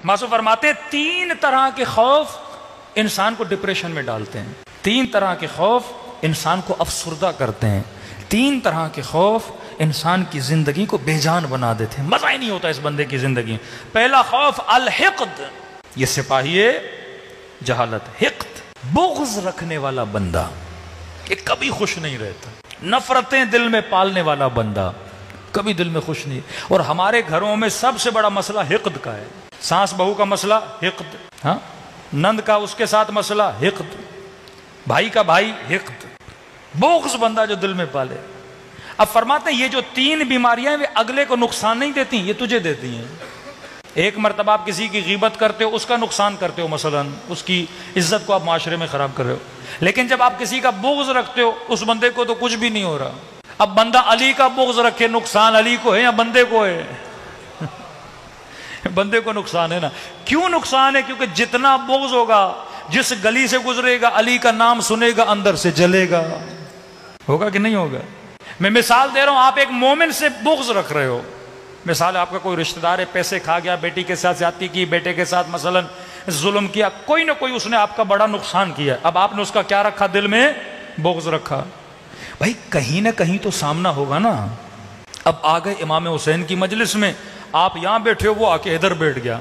معصوم فرماتے ہیں 3 طرح کے خوف انسان کو ڈپریشن میں ڈالتے ہیں، 3 طرح کے خوف انسان کو افسردہ کرتے ہیں، 3 طرح کے خوف انسان کی زندگی کو بے جان بنا دیتے ہیں، مزہ ہی نہیں ہوتا اس بندے کی زندگی میں۔ پہلا خوف الحقد، یہ سپاہی جہالت، حقد، بغض رکھنے والا بندہ، یہ کبھی خوش نہیں رہتا، نفرتیں دل میں پالنے والا بندہ کبھی دل میں خوش نہیں۔ اور ہمارے گھروں میں سب سے بڑا مسئلہ حقد کا ہے، ساس بہو کا مسئلہ حقد، ہاں، نند کا اس کے ساتھ مسئلہ حقد، بھائی کا بھائی حقد، بغض بندہ جو دل میں پالے۔ اب فرماتے ہیں یہ جو 3 بیماریاں ہیں وہ اگلے کو نقصان نہیں دیتی، یہ تجھے دیتی ہیں۔ ایک مرتبہ آپ کسی کی غیبت کرتے ہو، اس کا نقصان کرتے ہو، مثلا اس کی عزت کو آپ معاشرے میں خراب کر رہے ہو، لیکن جب آپ کسی کا بغض رکھتے ہو اس بندے کو تو کچھ بھی نہیں ہو رہا۔ اب بندہ علی کا بغض رکھے، نقصان علی کو ہے یا بندے کو ہے؟ بندے کو نقصان ہے نا۔ کیوں نقصان ہے؟ کیونکہ جتنا بغض ہوگا، جس گلی سے گزرے گا علی کا نام سنے گا اندر سے جلے گا، ہوگا کہ نہیں ہوگا؟ میں مثال دے رہا ہوں، آپ ایک مومن سے بغض رکھ رہے ہو، مثال آپ کا کوئی رشتہ دار ہے، پیسے کھا گیا، بیٹی کے ساتھ زیادتی کی، بیٹے کے ساتھ مثلا ظلم کیا، کوئی نہ کوئی اس نے آپ کا بڑا نقصان کیا، اب آپ نے اس کا کیا رکھا؟ دل میں بغض رکھا۔ بھائی کہیں نہ کہیں تو سامنا ہوگا نا۔ اب آ گئے امام حسین کی مجلس میں، آپ یہاں بیٹھے ہو، وہ آ کے ادھر بیٹھ گیا،